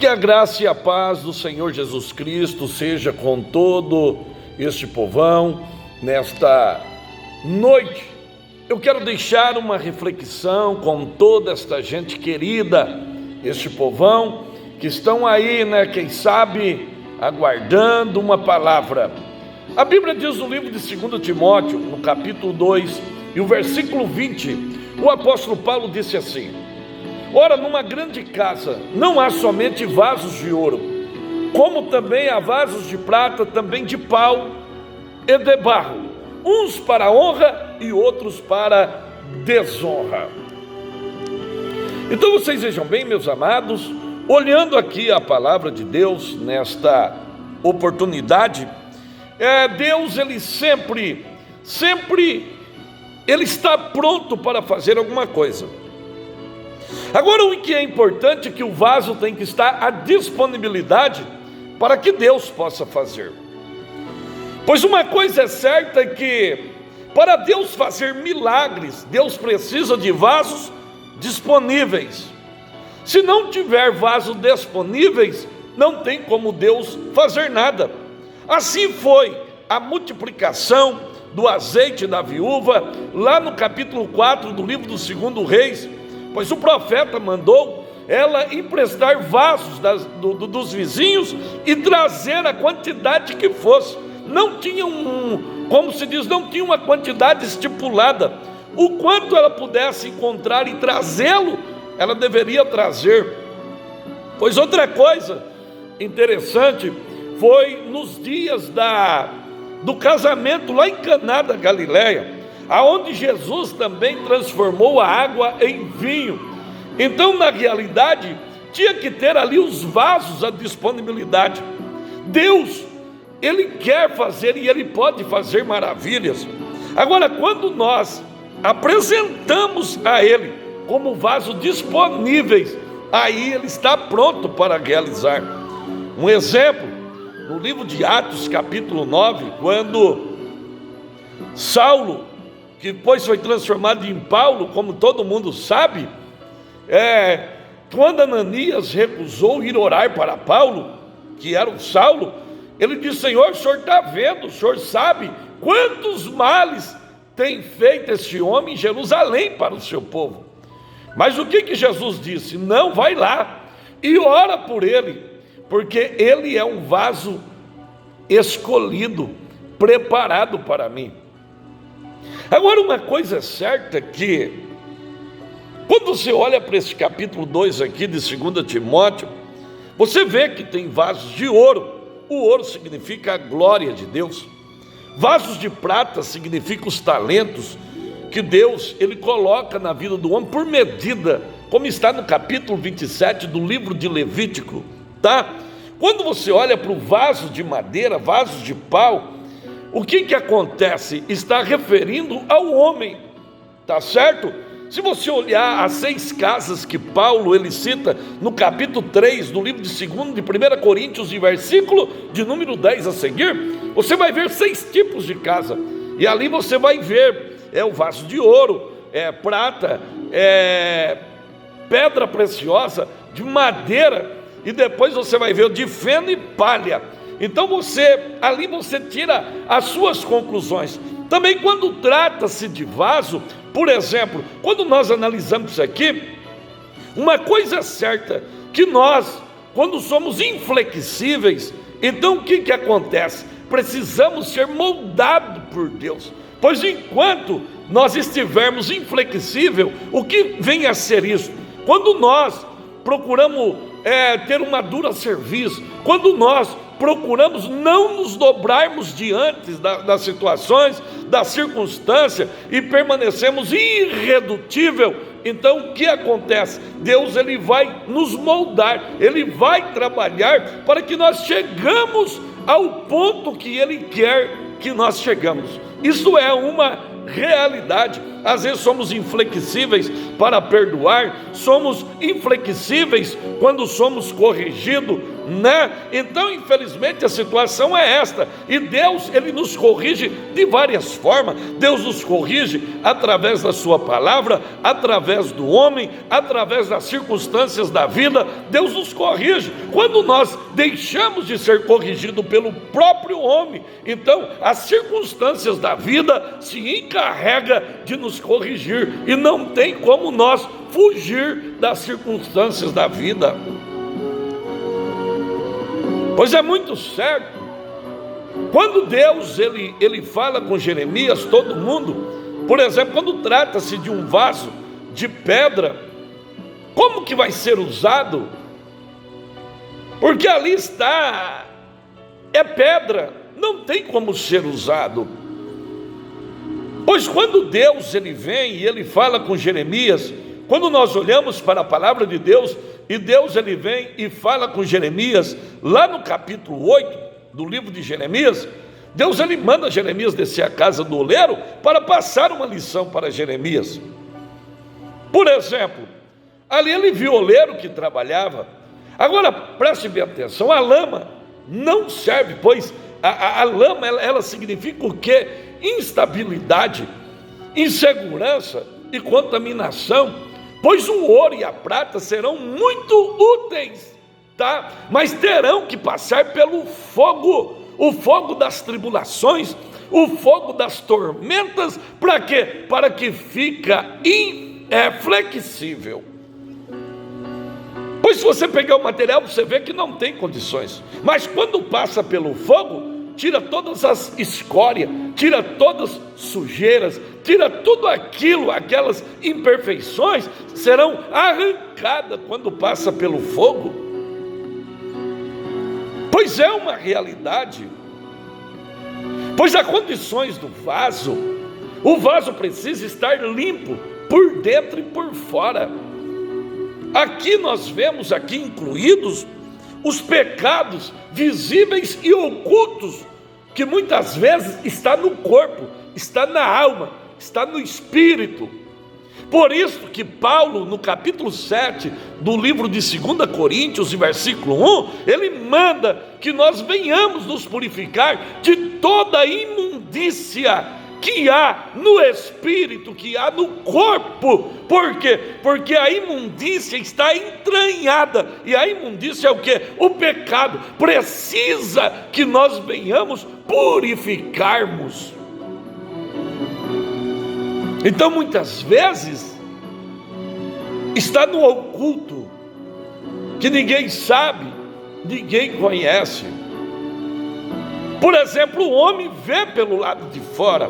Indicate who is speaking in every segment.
Speaker 1: Que a graça e a paz do Senhor Jesus Cristo seja com todo este povão nesta noite. Eu quero deixar uma reflexão com toda esta gente querida, este povão que estão aí, quem sabe, aguardando uma palavra. A Bíblia diz no livro de 2 Timóteo, no capítulo 2, e o versículo 20, o apóstolo Paulo disse assim: ora, numa grande casa não há somente vasos de ouro, como também há vasos de prata, também de pau e de barro, uns para honra e outros para desonra. Então vocês vejam bem, meus amados, olhando aqui a palavra de Deus nesta oportunidade, Deus ele sempre ele está pronto para fazer alguma coisa. Agora, o que é importante é que o vaso tem que estar à disponibilidade para que Deus possa fazer. Pois uma coisa é certa, é que para Deus fazer milagres, Deus precisa de vasos disponíveis. Se não tiver vasos disponíveis, não tem como Deus fazer nada. Assim foi a multiplicação do azeite da viúva, lá no capítulo 4 do livro do 2 Reis, pois o profeta mandou ela emprestar vasos dos vizinhos e trazer a quantidade que fosse. Não tinha como se diz, não tinha uma quantidade estipulada. O quanto ela pudesse encontrar e trazê-lo, ela deveria trazer. Pois outra coisa interessante foi nos dias do casamento lá em Caná da Galileia, aonde Jesus também transformou a água em vinho. Então, na realidade, tinha que ter ali os vasos à disponibilidade. Deus, ele quer fazer e ele pode fazer maravilhas. Agora, quando nós apresentamos a ele como vasos disponíveis, aí ele está pronto para realizar. Um exemplo, no livro de Atos, capítulo 9, quando Saulo, que depois foi transformado em Paulo, como todo mundo sabe, quando Ananias recusou ir orar para Paulo, que era o Saulo, ele disse: Senhor, o senhor está vendo, o senhor sabe quantos males tem feito este homem em Jerusalém para o seu povo. Mas o que Jesus disse? Não, vai lá e ora por ele, porque ele é um vaso escolhido, preparado para mim. Agora, uma coisa é certa, que quando você olha para esse capítulo 2 aqui de 2 Timóteo, você vê que tem vasos de ouro. O ouro significa a glória de Deus. Vasos de prata significa os talentos que Deus ele coloca na vida do homem por medida, como está no capítulo 27 do livro de Levítico, tá? Quando você olha para o vaso de madeira, vasos de pau, o que acontece? Está referindo ao homem, tá certo? Se você olhar as 6 casas que Paulo ele cita no capítulo 3 do livro de 1 Coríntios, de versículo de número 10 a seguir, você vai ver 6 tipos de casa, e ali você vai ver o vaso de ouro, prata, pedra preciosa, de madeira, e depois você vai ver o de feno e palha. Então ali você tira as suas conclusões. Também quando trata-se de vaso, por exemplo, quando nós analisamos isso aqui, uma coisa é certa, que nós, quando somos inflexíveis, então o que acontece? Precisamos ser moldados por Deus, pois enquanto nós estivermos inflexíveis, o que vem a ser isso? Quando nós procuramos ter uma dura serviço, quando nós procuramos não nos dobrarmos diante das situações, das circunstâncias, e permanecemos irredutível, então o que acontece? Deus ele vai nos moldar, ele vai trabalhar para que nós chegamos ao ponto que ele quer que nós chegamos. Isso é uma realidade. Às vezes somos inflexíveis para perdoar, somos inflexíveis quando somos corrigidos né? Então, infelizmente, a situação é esta. E Deus, Ele nos corrige de várias formas. Deus nos corrige através da sua palavra, através do homem, através das circunstâncias da vida. Deus nos corrige quando nós deixamos de ser corrigido pelo próprio homem. Então, as circunstâncias da vida se encarregam de nos corrigir, e não tem como nós fugir das circunstâncias da vida. Pois é muito certo, quando Deus ele fala com Jeremias, todo mundo, por exemplo, quando trata-se de um vaso de pedra, como que vai ser usado? Porque ali está, é pedra, não tem como ser usado. Pois quando Deus ele vem e ele fala com Jeremias, quando nós olhamos para a palavra de Deus, e Deus ele vem e fala com Jeremias, lá no capítulo 8 do livro de Jeremias, Deus ele manda Jeremias descer à casa do oleiro para passar uma lição para Jeremias. Por exemplo, ali ele viu o oleiro que trabalhava. Agora preste bem atenção, a lama não serve, pois a lama ela significa o quê? Instabilidade, insegurança e contaminação. Pois o ouro e a prata serão muito úteis, tá? Mas terão que passar pelo fogo, o fogo das tribulações, o fogo das tormentas. Para quê? Para que fica flexível. Pois se você pegar o material, você vê que não tem condições. Mas quando passa pelo fogo, tira todas as escórias, tira todas as sujeiras, tira tudo aquilo, aquelas imperfeições, serão arrancadas quando passa pelo fogo. Pois é uma realidade. Pois há condições do vaso, o vaso precisa estar limpo por dentro e por fora. Aqui nós vemos aqui incluídos os pecados visíveis e ocultos, que muitas vezes está no corpo, está na alma, está no espírito. Por isso que Paulo, no capítulo 7 do livro de 2 Coríntios, versículo 1, ele manda que nós venhamos nos purificar de toda a imundícia que há no espírito, que há no corpo. Por quê? Porque a imundícia está entranhada, e a imundícia é o quê? O pecado. Precisa que nós venhamos purificarmos. Então muitas vezes está no oculto, que ninguém sabe, ninguém conhece. Por exemplo, o homem vê pelo lado de fora,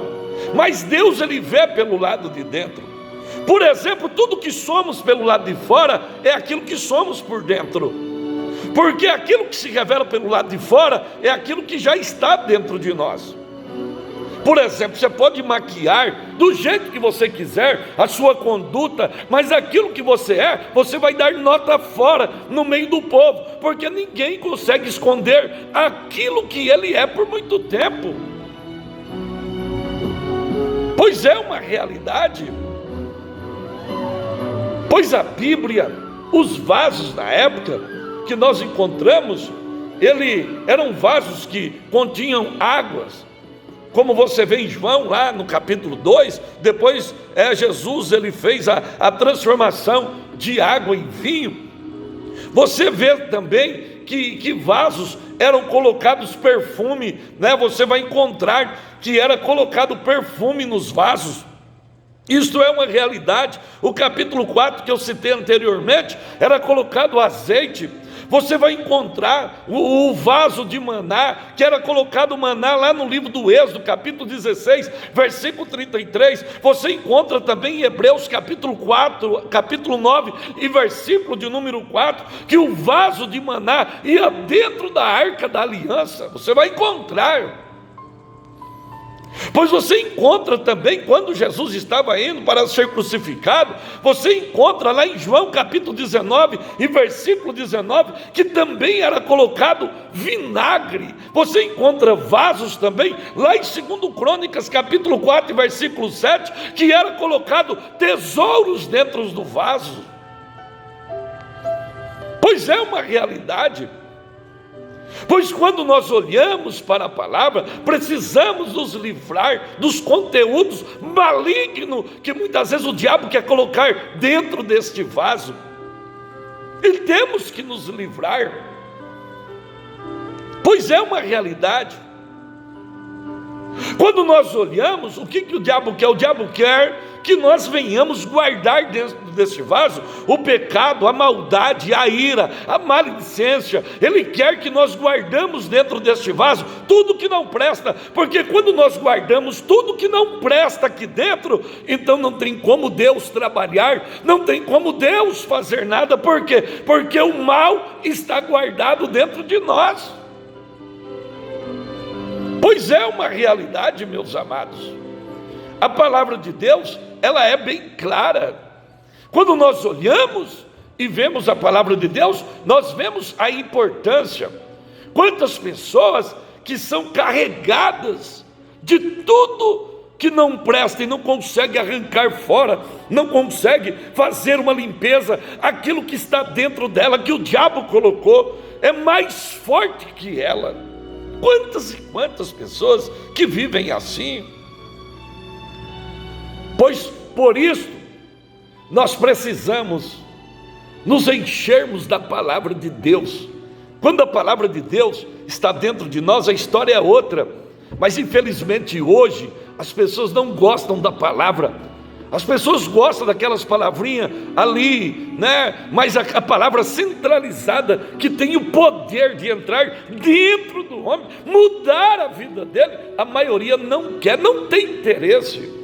Speaker 1: mas Deus ele vê pelo lado de dentro. Por exemplo, tudo que somos pelo lado de fora é aquilo que somos por dentro, porque aquilo que se revela pelo lado de fora é aquilo que já está dentro de nós. Por exemplo, você pode maquiar do jeito que você quiser a sua conduta, mas aquilo que você é, você vai dar nota fora no meio do povo, porque ninguém consegue esconder aquilo que ele é por muito tempo. Pois é uma realidade. Pois a Bíblia, os vasos na época que nós encontramos, eram vasos que continham águas. Como você vê em João, lá no capítulo 2, depois Jesus ele fez a transformação de água em vinho. Você vê também que vasos eram colocados perfume, né? Você vai encontrar que era colocado perfume nos vasos. Isto é uma realidade. O capítulo 4 que eu citei anteriormente, era colocado azeite. Você vai encontrar o vaso de maná, que era colocado maná lá no livro do Êxodo, capítulo 16, versículo 33. Você encontra também em Hebreus, capítulo 4, capítulo 9 e versículo de número 4, que o vaso de maná ia dentro da arca da aliança. Você vai encontrar. Pois você encontra também, quando Jesus estava indo para ser crucificado, você encontra lá em João capítulo 19 e versículo 19, que também era colocado vinagre. Você encontra vasos também, lá em 2 Crônicas capítulo 4 e versículo 7, que era colocado tesouros dentro do vaso. Pois é uma realidade. Pois quando nós olhamos para a palavra, precisamos nos livrar dos conteúdos malignos que muitas vezes o diabo quer colocar dentro deste vaso. E temos que nos livrar, pois é uma realidade. Quando nós olhamos, o que o diabo quer? O diabo quer que nós venhamos guardar dentro desse vaso o pecado, a maldade, a ira, a maledicência. Ele quer que nós guardamos dentro deste vaso tudo que não presta, porque quando nós guardamos tudo que não presta aqui dentro, então não tem como Deus trabalhar, não tem como Deus fazer nada. Por quê? Porque o mal está guardado dentro de nós. Pois é uma realidade, meus amados. A palavra de Deus, ela é bem clara. Quando nós olhamos e vemos a palavra de Deus, nós vemos a importância. Quantas pessoas que são carregadas de tudo que não presta e não consegue arrancar fora, não consegue fazer uma limpeza, aquilo que está dentro dela, que o diabo colocou, é mais forte que ela. Quantas e quantas pessoas que vivem assim? Pois por isso nós precisamos nos enchermos da palavra de Deus. Quando a palavra de Deus está dentro de nós, a história é outra. Mas infelizmente hoje as pessoas não gostam da palavra. As pessoas gostam daquelas palavrinhas ali, né? Mas a palavra centralizada, que tem o poder de entrar dentro do homem, mudar a vida dele, a maioria não quer, não tem interesse.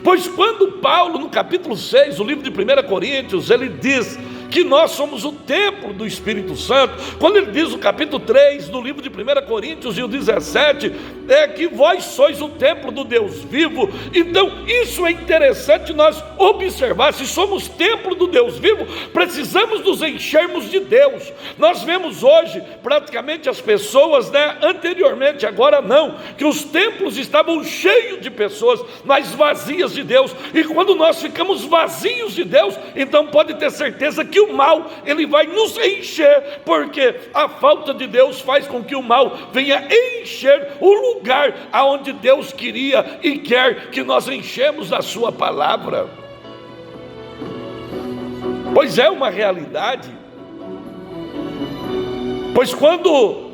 Speaker 1: Pois quando Paulo, no capítulo 6, o livro de 1 Coríntios, ele diz que nós somos o templo do Espírito Santo, quando ele diz no capítulo 3, do livro de 1 Coríntios e o 17, é que vós sois o templo do Deus vivo. Então isso é interessante nós observar. Se somos templo do Deus vivo, precisamos nos enchermos de Deus. Nós vemos hoje praticamente as pessoas, né, anteriormente, agora não, que os templos estavam cheios de pessoas, mas vazias de Deus. E quando nós ficamos vazios de Deus, então pode ter certeza que o mal, ele vai nos encher, porque a falta de Deus faz com que o mal venha encher o lugar aonde Deus queria e quer que nós enchemos da sua palavra. Pois é uma realidade. Pois quando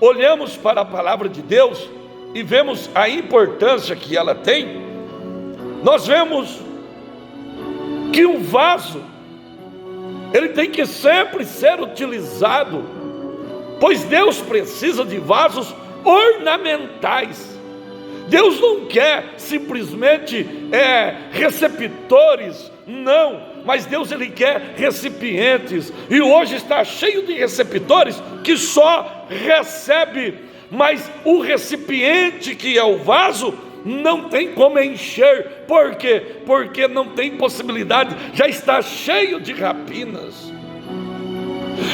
Speaker 1: olhamos para a palavra de Deus e vemos a importância que ela tem, nós vemos que um vaso, ele tem que sempre ser utilizado, pois Deus precisa de vasos ornamentais. Deus não quer simplesmente receptores, não, mas Deus, ele quer recipientes. E hoje está cheio de receptores que só recebe, mas o recipiente, que é o vaso, não tem como encher. Por quê? Porque não tem possibilidade, já está cheio de rapinas.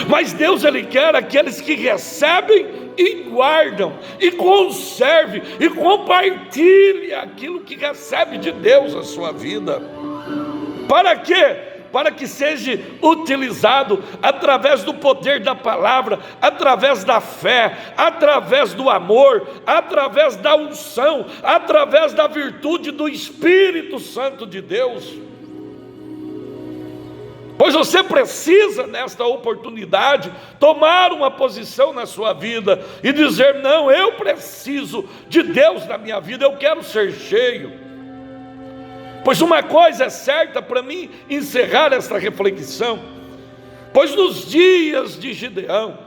Speaker 1: Mas Deus, ele quer aqueles que recebem e guardam, e conserve, e compartilhe aquilo que recebe de Deus na sua vida. Para quê? Para que seja utilizado através do poder da palavra, através da fé, através do amor, através da unção, através da virtude do Espírito Santo de Deus. Pois você precisa, nesta oportunidade, tomar uma posição na sua vida e dizer: não, eu preciso de Deus na minha vida, eu quero ser cheio. Pois uma coisa é certa para mim encerrar esta reflexão, pois nos dias de Gideão,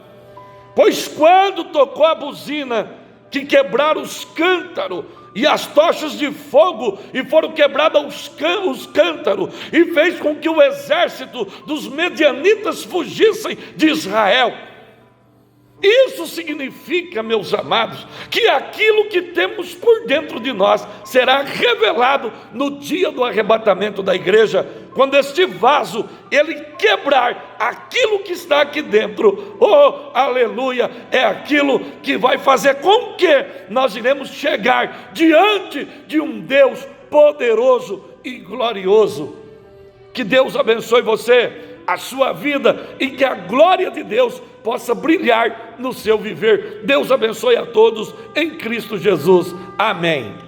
Speaker 1: pois quando tocou a buzina, que quebraram os cântaros e as tochas de fogo, e foram quebrados os cântaros, e fez com que o exército dos medianitas fugissem de Israel. Isso significa, meus amados, que aquilo que temos por dentro de nós será revelado no dia do arrebatamento da igreja, quando este vaso, ele quebrar aquilo que está aqui dentro. Oh, aleluia, é aquilo que vai fazer com que nós iremos chegar diante de um Deus poderoso e glorioso. Que Deus abençoe você, a sua vida e que a glória de Deus possa brilhar no seu viver. Deus abençoe a todos em Cristo Jesus. Amém.